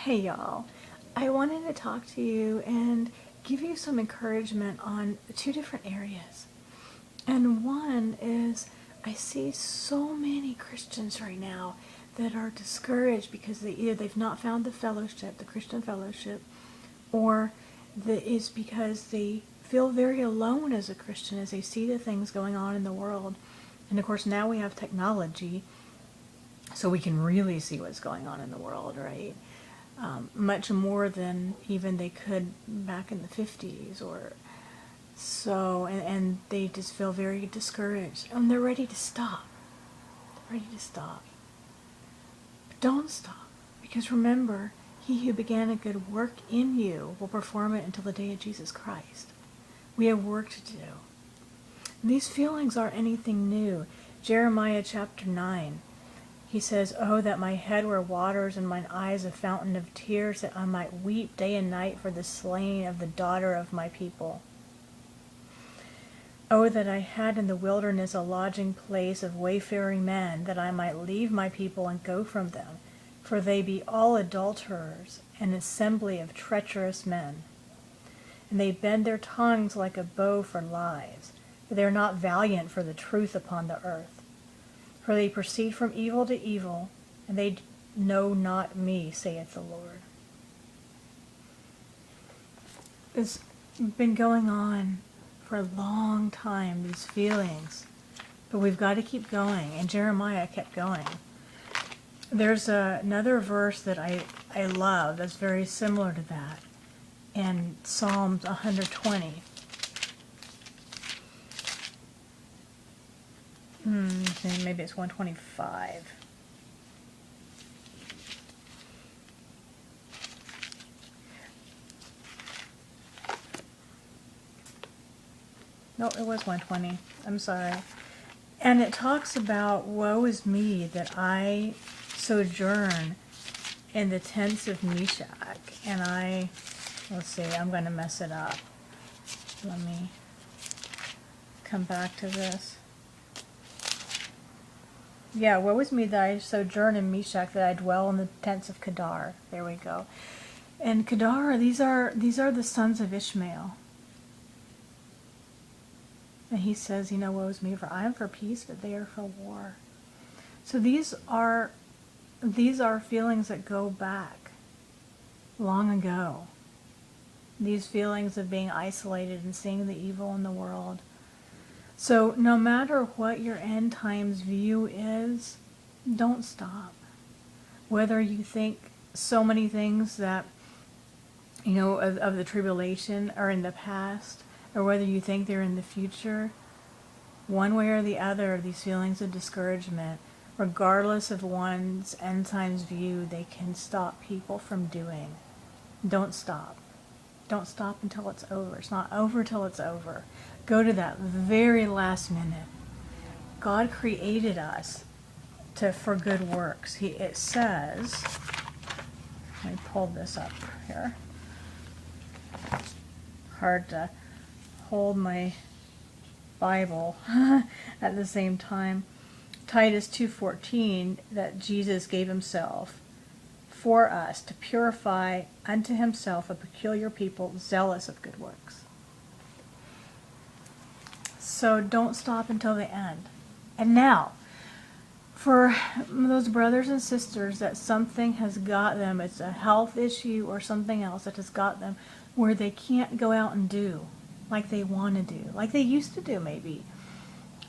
Hey y'all, I wanted to talk to you and give you some encouragement on two different areas. And one is I see so many Christians right now that are discouraged because either they've not found the fellowship, the Christian fellowship, or it's because they feel very alone as a Christian as they see the things going on in the world. And of course now we have technology, so we can really see what's going on in the world, right? Much more than even they could back in the 50s or so, and they just feel very discouraged and they're ready to stop. They're ready to stop. But don't stop, because remember, he who began a good work in you will perform it until the day of Jesus Christ. We have work to do. And these feelings aren't anything new. Jeremiah chapter 9. He says, "Oh, that my head were waters and mine eyes a fountain of tears, that I might weep day and night for the slain of the daughter of my people. Oh, that I had in the wilderness a lodging place of wayfaring men, that I might leave my people and go from them. For they be all adulterers, an assembly of treacherous men. And they bend their tongues like a bow for lies, for they are not valiant for the truth upon the earth. For they proceed from evil to evil, and they know not me, saith the Lord." It's been going on for a long time, these feelings. But we've got to keep going, and Jeremiah kept going. There's another verse that I love that's very similar to that in Psalms 120. Maybe it's 125. No, it was 120. I'm sorry. And it talks about, "Woe is me that I sojourn in the tents of Meshach." And let's see, I'm going to mess it up. Let me come back to this. Yeah, woe is me that I sojourn in Meshach, that I dwell in the tents of Kedar. There we go. And Kedar, these are the sons of Ishmael. And he says, woe is me, for I am for peace, but they are for war. So these are feelings that go back long ago. These feelings of being isolated and seeing the evil in the world. So no matter what your end times view is, don't stop. Whether you think so many things that, of the tribulation are in the past, or whether you think they're in the future, one way or the other, these feelings of discouragement, regardless of one's end times view, they can stop people from doing. Don't stop. Don't stop until it's over. It's not over till it's over. Go to that very last minute. God created us for good works. It says, let me pull this up here. Hard to hold my Bible at the same time. Titus 2:14, that Jesus gave himself for us to purify unto himself a peculiar people, zealous of good works. So don't stop until the end. And now, for those brothers and sisters that something has got them, it's a health issue or something else that has got them where they can't go out and do like they want to do, like they used to do maybe,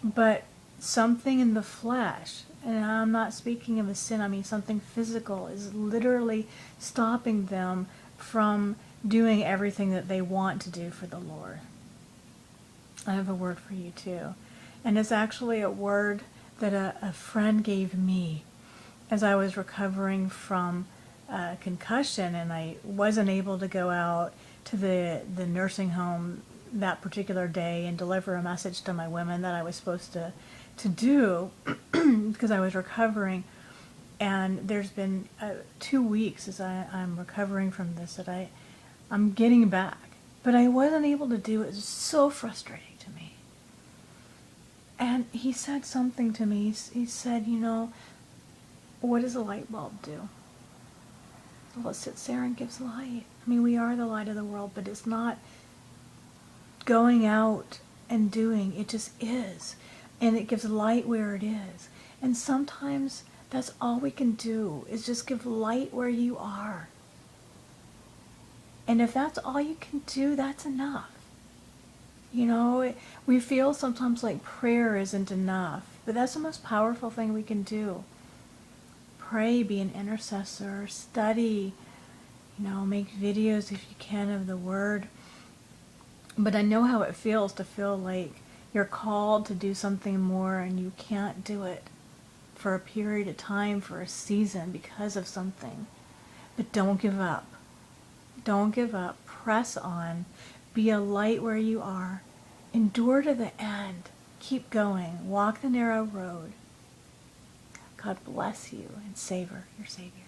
but something in the flesh, and I'm not speaking of a sin, I mean something physical, is literally stopping them from doing everything that they want to do for the Lord. I have a word for you too. And it's actually a word that a friend gave me as I was recovering from a concussion, and I wasn't able to go out to the nursing home that particular day and deliver a message to my women that I was supposed to do because I was recovering. And there's been 2 weeks as I'm recovering from this that I'm getting back. But I wasn't able to do it. It was so frustrating to me. And he said something to me. He said, what does a light bulb do? well, it sits there and gives light. I mean, we are the light of the world, but it's not going out and doing. It just is. And it gives light where it is. And sometimes that's all we can do, is just give light where you are. And if that's all you can do, that's enough. You know, we feel sometimes like prayer isn't enough, but that's the most powerful thing we can do. Pray, be an intercessor, study, you know, make videos if you can of the Word. But I know how it feels to feel like you're called to do something more and you can't do it for a period of time, for a season, because of something. But don't give up. Don't give up. Press on. Be a light where you are. Endure to the end. Keep going. Walk the narrow road. God bless you and savor your Savior.